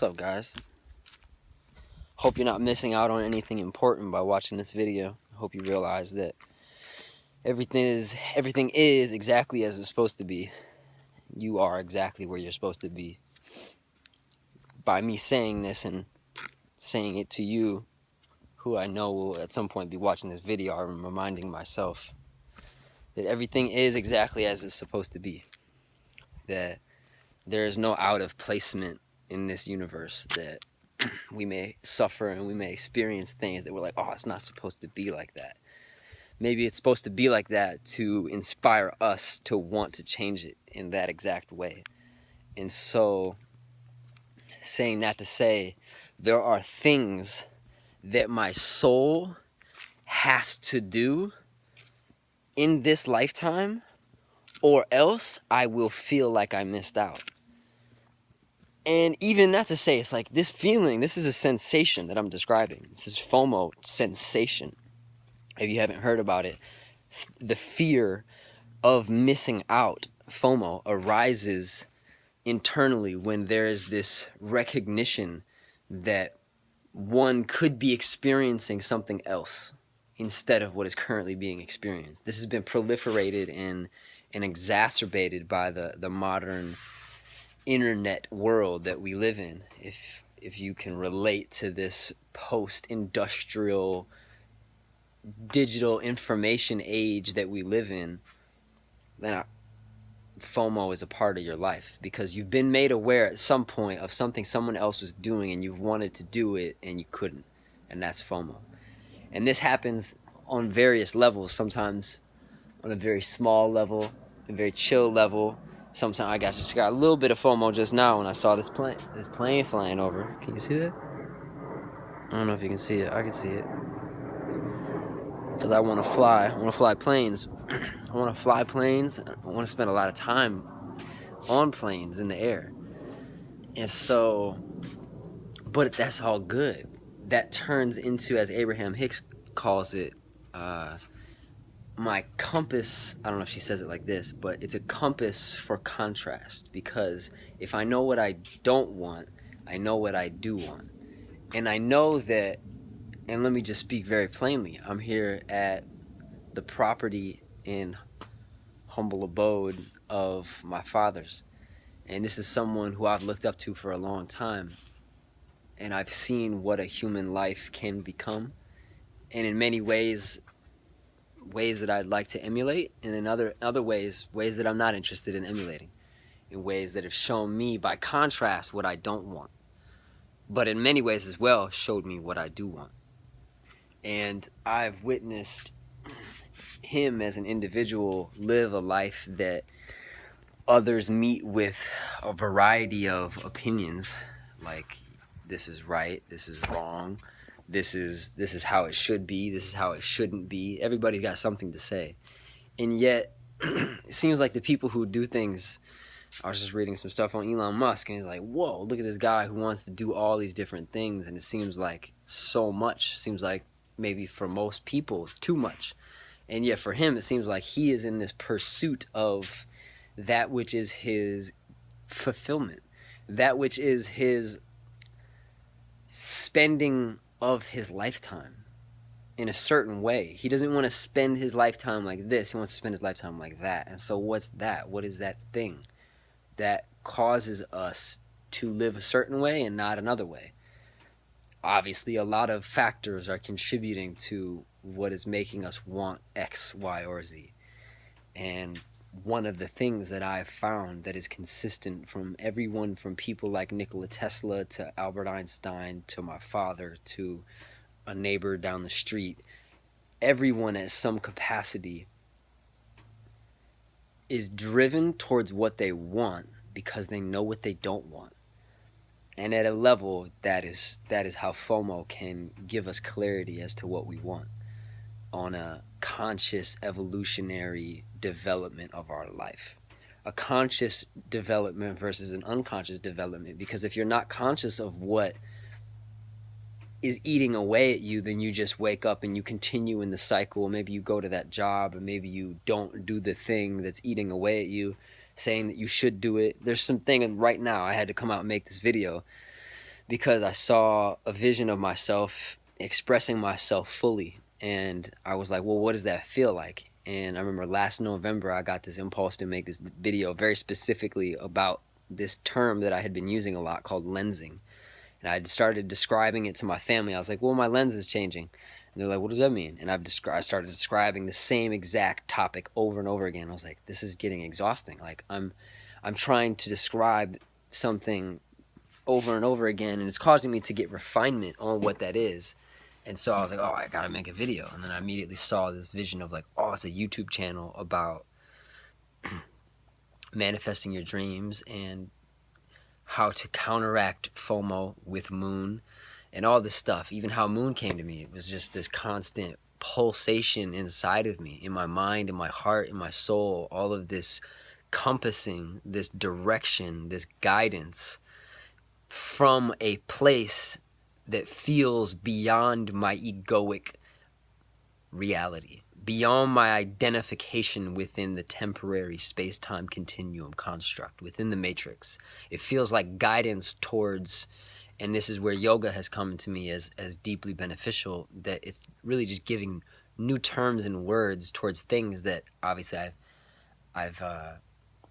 What's up, guys? Hope you're not missing out on anything important by watching this video. I hope you realize that everything is exactly as it's supposed to be. You are exactly where you're supposed to be. By me saying this and saying it to you, who I know will at some point be watching this video, I'm reminding myself that everything is exactly as it's supposed to be. That there is no out of placement in this universe, that we may suffer and we may experience things that we're like, oh, it's not supposed to be like that. Maybe it's supposed to be like that to inspire us to want to change it in that exact way. And so, saying that to say, there are things that my soul has to do in this lifetime, or else I will feel like I missed out. And even not to say, it's like this feeling, this is a sensation that I'm describing. This is FOMO sensation. If you haven't heard about it, the fear of missing out, FOMO, arises internally when there is this recognition that one could be experiencing something else instead of what is currently being experienced. This has been proliferated and exacerbated by the modern internet world that we live in. If you can relate to this post-industrial digital information age that we live in, then FOMO is a part of your life, because you've been made aware at some point of something someone else was doing and you wanted to do it and you couldn't, and that's FOMO. And this happens on various levels, sometimes on a very small level, a very chill level. Sometimes I just got a little bit of FOMO just now when I saw this plane flying over. Can you see that? I don't know if you can see it. I can see it. Because I want to fly. I want to fly planes. I want to fly planes. I want to spend a lot of time on planes in the air. And so, but that's all good. That turns into, as Abraham Hicks calls it, my compass. I don't know if she says it like this, but it's a compass for contrast. Because if I know what I don't want, I know what I do want. And I know that, and let me just speak very plainly, I'm here at the property in humble abode of my fathers. And this is someone who I've looked up to for a long time. And I've seen what a human life can become. And in many ways that I'd like to emulate, and in other ways that I'm not interested in emulating, in ways that have shown me by contrast what I don't want, but in many ways as well showed me what I do want. And I've witnessed him as an individual live a life that others meet with a variety of opinions, like this is right, this is wrong, this is how it should be, this is how it shouldn't be. Everybody's got something to say. And yet it seems like the people who do things, I was just reading some stuff on Elon Musk, and he's like, whoa, look at this guy who wants to do all these different things, and it seems like so much, seems like maybe for most people too much. And yet for him it seems like he is in this pursuit of that which is his fulfillment, that which is his spending of his lifetime in a certain way. He doesn't want to spend his lifetime like this, he wants to spend his lifetime like that. And so what's that? What is that thing that causes us to live a certain way and not another way? Obviously a lot of factors are contributing to what is making us want X, Y, or Z. And one of the things that I've found that is consistent from everyone, from people like Nikola Tesla to Albert Einstein to my father to a neighbor down the street, everyone at some capacity is driven towards what they want because they know what they don't want. And at a level, that is how FOMO can give us clarity as to what we want on a conscious evolutionary development of our life. A conscious development versus an unconscious development, because if you're not conscious of what is eating away at you, then you just wake up and you continue in the cycle. Maybe you go to that job, or maybe you don't do the thing that's eating away at you, saying that you should do it. There's something, and right now I had to come out and make this video because I saw a vision of myself expressing myself fully. And I was like, well, what does that feel like? And I remember last November, I got this impulse to make this video very specifically about this term that I had been using a lot called lensing. And I started describing it to my family. I was like, well, my lens is changing. And they're like, what does that mean? And I started describing the same exact topic over and over again. I was like, this is getting exhausting. Like I'm trying to describe something over and over again, and it's causing me to get refinement on what that is. And so I was like, oh, I gotta make a video. And then I immediately saw this vision of like, oh, it's a YouTube channel about manifesting your dreams and how to counteract FOMO with Moon and all this stuff. Even how Moon came to me, it was just this constant pulsation inside of me, in my mind, in my heart, in my soul, all of this compassing, this direction, this guidance from a place that feels beyond my egoic reality, beyond my identification within the temporary space-time continuum construct, within the matrix. It feels like guidance towards, and this is where yoga has come to me as deeply beneficial, that it's really just giving new terms and words towards things that obviously I've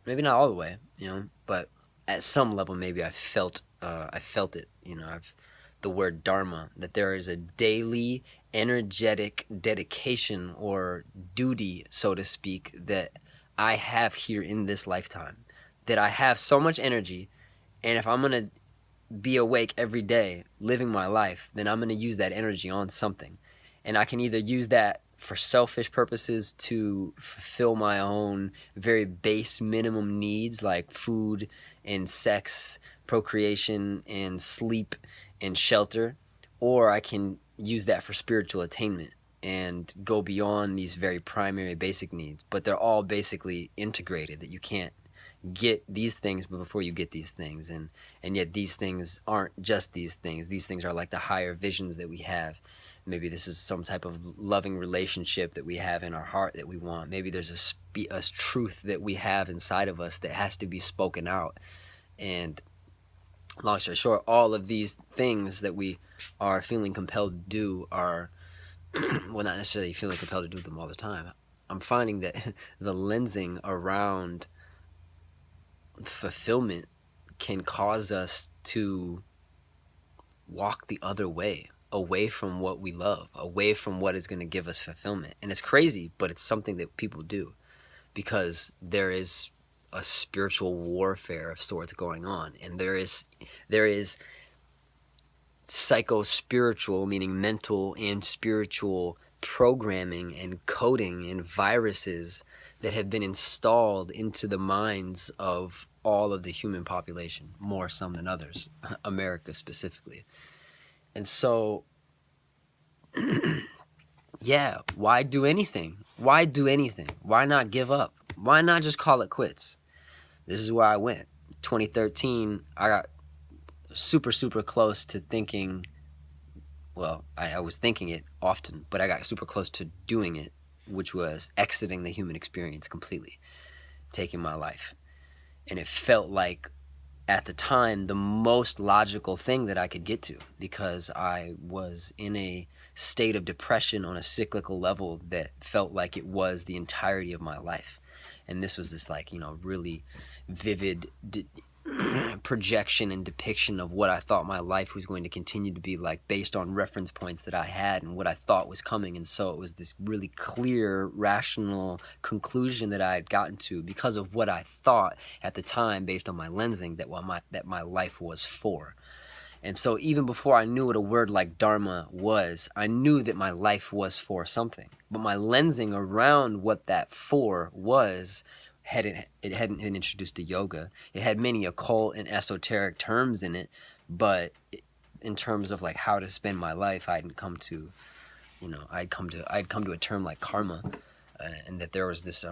maybe not all the way, but at some level maybe I felt it, the word dharma, that there is a daily energetic dedication or duty, so to speak, that I have here in this lifetime, that I have so much energy, and if I'm going to be awake every day living my life, then I'm going to use that energy on something. And I can either use that for selfish purposes to fulfill my own very base minimum needs like food and sex, procreation and sleep and shelter, or I can use that for spiritual attainment and go beyond these very primary basic needs. But they're all basically integrated, that you can't get these things before you get these things, and yet these things aren't just these things. These things are like the higher visions that we have. Maybe this is some type of loving relationship that we have in our heart that we want. Maybe there's a truth that we have inside of us that has to be spoken out. And long story short, all of these things that we are feeling compelled to do are, well, not necessarily feeling compelled to do them all the time. I'm finding that the lensing around fulfillment can cause us to walk the other way, away from what we love, away from what is going to give us fulfillment. And it's crazy, but it's something that people do because there is a spiritual warfare of sorts going on, and there is psycho-spiritual, meaning mental and spiritual programming and coding and viruses that have been installed into the minds of all of the human population, more some than others, America specifically. And so, yeah, why do anything? Why do anything? Why not give up? Why not just call it quits? This is where I went. 2013, I got super, super close to thinking, well, I was thinking it often, but I got super close to doing it, which was exiting the human experience completely, taking my life. And it felt like, at the time, the most logical thing that I could get to, because I was in a state of depression on a cyclical level that felt like it was the entirety of my life. And this was this really vivid projection and depiction of what I thought my life was going to continue to be like, based on reference points that I had and what I thought was coming. And so it was this really clear, rational conclusion that I had gotten to because of what I thought at the time, based on my lensing, that my life was for. And so even before I knew what a word like dharma was, I knew that my life was for something. But my lensing around what that for was, it hadn't been introduced to yoga. It had many occult and esoteric terms in it, but in terms of like how to spend my life, I hadn't come to, I'd come to a term like karma, and that there was this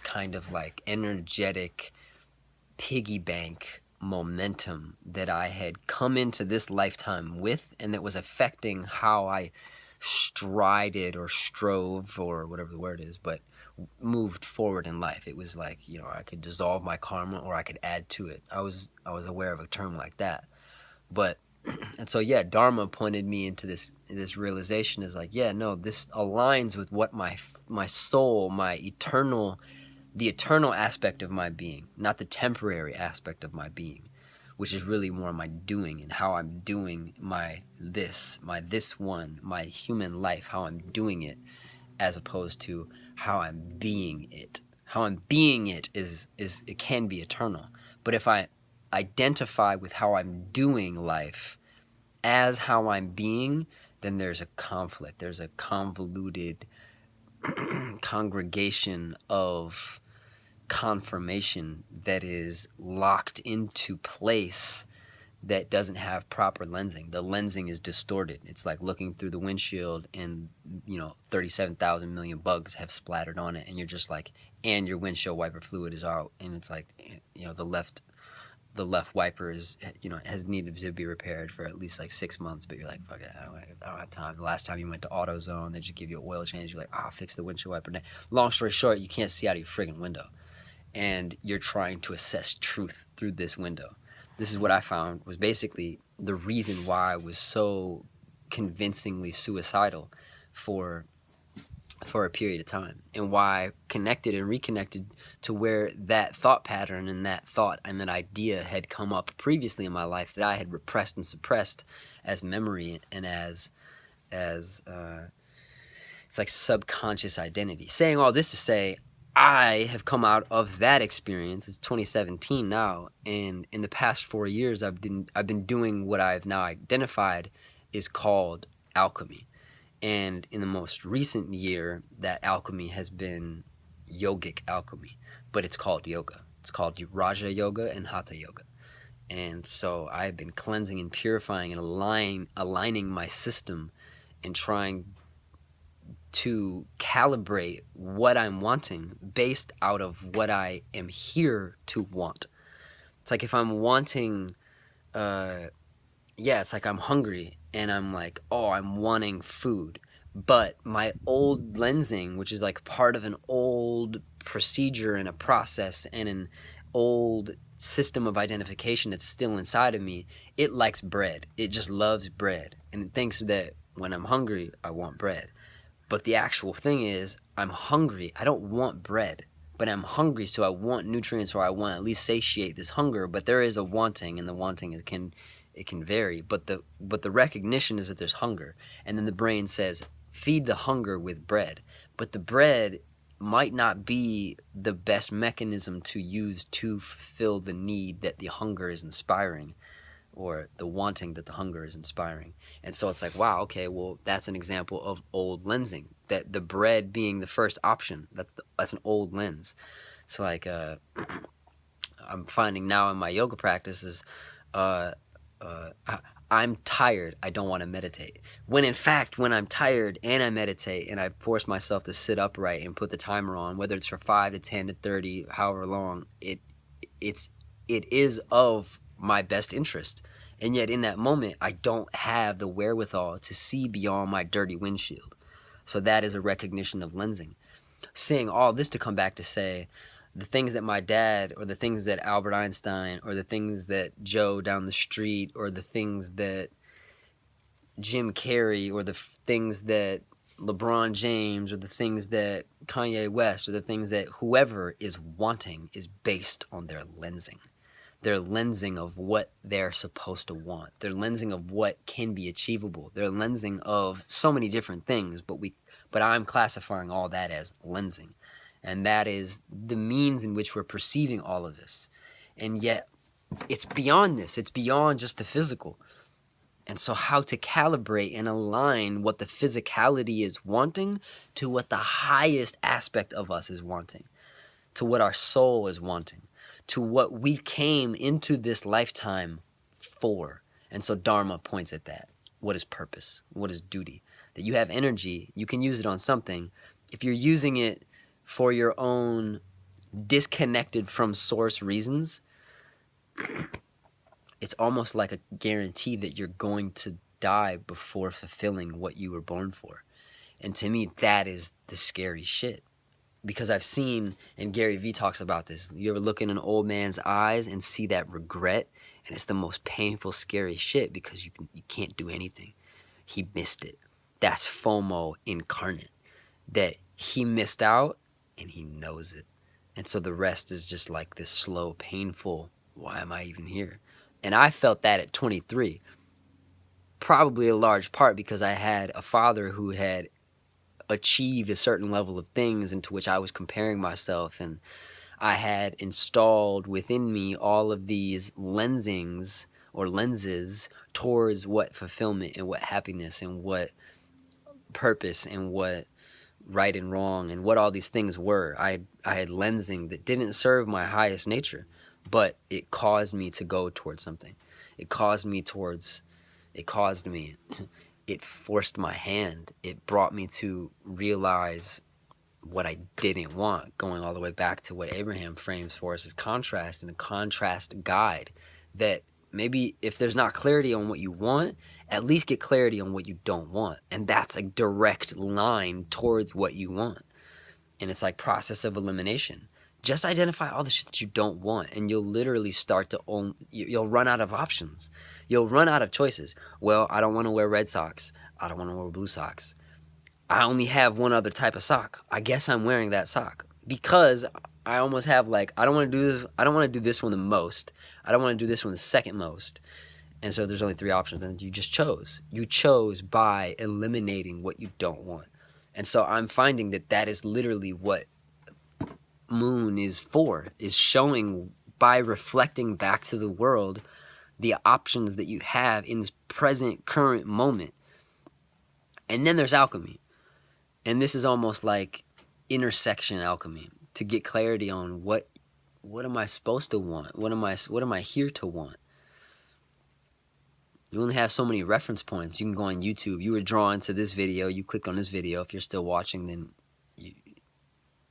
kind of like energetic piggy bank momentum that I had come into this lifetime with, and that was affecting how I strided or strove or whatever the word is, but moved forward in life. It was like, I could dissolve my karma or I could add to it. I was aware of a term like that. But And so, yeah, Dharma pointed me into this realization is like, yeah, no, this aligns with what my soul, the eternal aspect of my being, not the temporary aspect of my being, which is really more my doing and how I'm doing my this one, my human life, how I'm doing it, as opposed to how I'm being it. How I'm being it is it can be eternal. But if I identify with how I'm doing life as how I'm being, then there's a conflict. There's a convoluted congregation of confirmation that is locked into place that doesn't have proper lensing. The lensing is distorted. It's like looking through the windshield and 37,000 million bugs have splattered on it, and you're just like, and your windshield wiper fluid is out, and it's like, the left wiper is, has needed to be repaired for at least like 6 months, but you're like, fuck it, I don't have time. The last time you went to AutoZone, they just give you an oil change. You're like, I'll fix the windshield wiper. Long story short, you can't see out of your friggin' window, and you're trying to assess truth through this window. This is what I found was basically the reason why I was so convincingly suicidal for a period of time, and why I connected and reconnected to where that thought pattern and that thought and that idea had come up previously in my life that I had repressed and suppressed as memory and as it's like subconscious identity. Saying all this to say, I have come out of that experience. It's 2017 now, and in the past 4 years, I've been doing what I've now identified is called alchemy. And in the most recent year, that alchemy has been yogic alchemy, but it's called yoga. It's called Raja Yoga and Hatha Yoga. And so I've been cleansing and purifying and aligning my system and trying to calibrate what I'm wanting based out of what I am here to want. It's like if I'm wanting, it's like I'm hungry and I'm like, oh, I'm wanting food. But my old lensing, which is like part of an old procedure and a process and an old system of identification that's still inside of me, it likes bread. It just loves bread. And it thinks that when I'm hungry, I want bread. But the actual thing is, I'm hungry. I don't want bread, but I'm hungry, so I want nutrients, or I want to at least satiate this hunger. But there is a wanting, and the wanting it can vary. But the recognition is that there's hunger, and then the brain says, feed the hunger with bread. But the bread might not be the best mechanism to use to fulfill the need that the hunger is inspiring, or the wanting that the hunger is inspiring. And so it's like, wow, okay, well, that's an example of old lensing. That the bread being the first option, that's an old lens. So like, I'm finding now in my yoga practices, I'm tired, I don't want to meditate. When in fact, when I'm tired and I meditate and I force myself to sit upright and put the timer on, whether it's for 5 to 10 to 30, however long, it is of my best interest. And yet in that moment, I don't have the wherewithal to see beyond my dirty windshield. So that is a recognition of lensing. Saying all this to come back to say, the things that my dad, or the things that Albert Einstein, or the things that Joe down the street, or the things that Jim Carrey, or the things that LeBron James, or the things that Kanye West, or the things that whoever is wanting is based on their lensing. Their lensing of what they're supposed to want. Their lensing of what can be achievable. Their lensing of so many different things, but I'm classifying all that as lensing. And that is the means in which we're perceiving all of this. And yet, it's beyond this. It's beyond just the physical. And so how to calibrate and align what the physicality is wanting to what the highest aspect of us is wanting, to what our soul is wanting, to what we came into this lifetime for. And so Dharma points at that. What is purpose? What is duty? That you have energy, you can use it on something. If you're using it for your own disconnected from source reasons, it's almost like a guarantee that you're going to die before fulfilling what you were born for. And to me, that is the scary shit. because I've seen, and Gary Vee talks about this, you ever look in an old man's eyes and see that regret, and it's the most painful, scary shit because you can't do anything. He missed it. That's FOMO incarnate, that he missed out and he knows it. And so the rest is just like this slow, painful, why am I even here? And I felt that at 23, probably a large part because I had a father who had achieved a certain level of things into which I was comparing myself, and I had installed within me all of these lenses towards what fulfillment and what happiness and what purpose and what right and wrong and what all these things were. I had lensing that didn't serve my highest nature, but it caused me to go towards something. It forced my hand. It brought me to realize what I didn't want, going all the way back to what Abraham frames for us as contrast, and a contrast guide, that maybe if there's not clarity on what you want, at least get clarity on what you don't want. And that's a direct line towards what you want. And it's like process of elimination. Just identify all the shit that you don't want, and you'll literally start to you'll run out of options. You'll run out of choices. Well, I don't want to wear red socks. I don't want to wear blue socks. I only have one other type of sock. I guess I'm wearing that sock because I almost have like, I don't want to do this. I don't want to do this one the most. I don't want to do this one the second most. And so there's only 3 options, and you just chose. You chose by eliminating what you don't want. And so I'm finding that that is literally what Moon is for, is showing by reflecting back to the world the options that you have in this present current moment. And then there's alchemy. And this is almost like intersection alchemy, to get clarity on what am I supposed to want? What am I here to want? You only have so many reference points. You can go on YouTube. You were drawn to this video. You clicked on this video. If you're still watching, then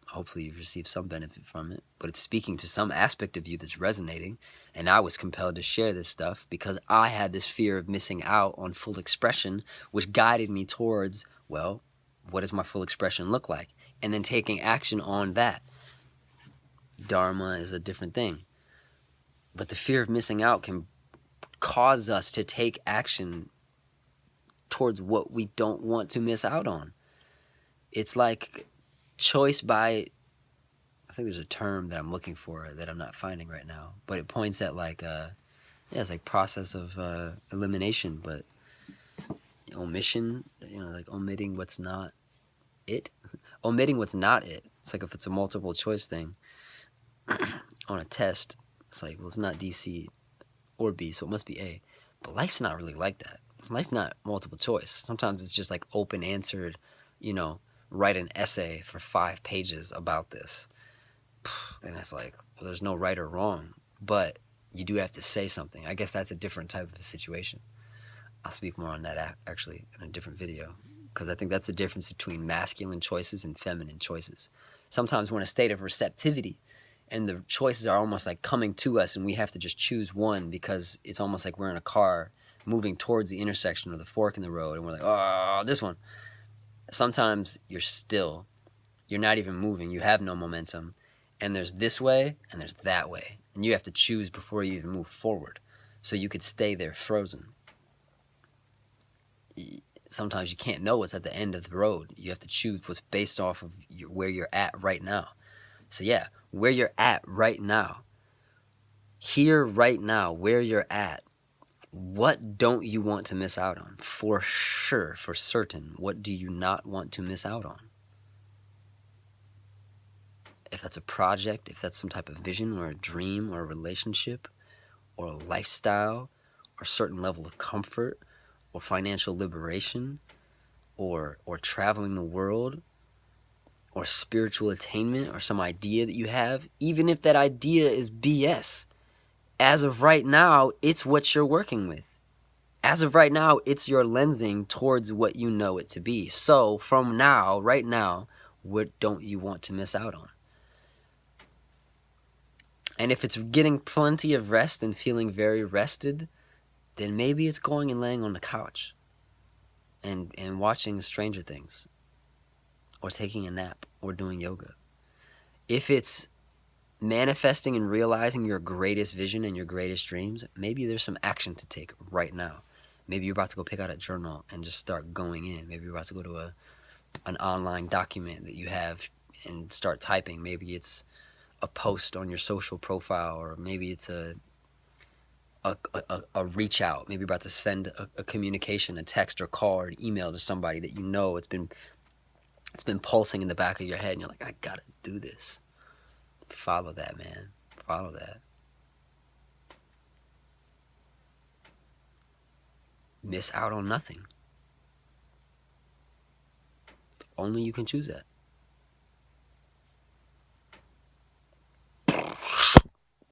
hopefully you've received some benefit from it. But it's speaking to some aspect of you that's resonating. And I was compelled to share this stuff because I had this fear of missing out on full expression, which guided me towards, well, what does my full expression look like? And then taking action on that. Dharma is a different thing. But the fear of missing out can cause us to take action towards what we don't want to miss out on. It's like choice by, I think there's a term that I'm looking for that I'm not finding right now, but it points at like, it's like process of elimination, but omission, like omitting what's not it. Omitting what's not it. It's like if it's a multiple choice thing on a test, it's like, well, it's not DC or B, so it must be A. But life's not really like that. Life's not multiple choice. Sometimes it's just like open answered, write an essay for 5 pages about this. And it's like, well, there's no right or wrong, but you do have to say something. I guess that's a different type of a situation. I'll speak more on that actually in a different video, because I think that's the difference between masculine choices and feminine choices. Sometimes we're in a state of receptivity, and the choices are almost like coming to us, and we have to just choose one, because it's almost like we're in a car moving towards the intersection or the fork in the road, and we're like, oh, this one. Sometimes you're still. You're not even moving. You have no momentum. And there's this way, and there's that way. And you have to choose before you even move forward. So you could stay there frozen. Sometimes you can't know what's at the end of the road. You have to choose what's based off of where you're at right now. So yeah, where you're at right now. Here right now, where you're at. What don't you want to miss out on? For sure, for certain. What do you not want to miss out on? If that's a project, if that's some type of vision or a dream or a relationship or a lifestyle or a certain level of comfort or financial liberation or traveling the world or spiritual attainment or some idea that you have, even if that idea is BS, as of right now, it's what you're working with. As of right now, it's your lensing towards what you know it to be. So from now, right now, what don't you want to miss out on? And if it's getting plenty of rest and feeling very rested, then maybe it's going and laying on the couch and watching Stranger Things or taking a nap or doing yoga. If it's manifesting and realizing your greatest vision and your greatest dreams, maybe there's some action to take right now. Maybe you're about to go pick out a journal and just start going in. Maybe you're about to go to an online document that you have and start typing. Maybe it's a post on your social profile, or maybe it's a reach out. Maybe you're about to send a communication, a text or call or an email to somebody that you know it's been pulsing in the back of your head, and you're like, I gotta do this. Follow that, man. Follow that. Miss out on nothing. Only you can choose that.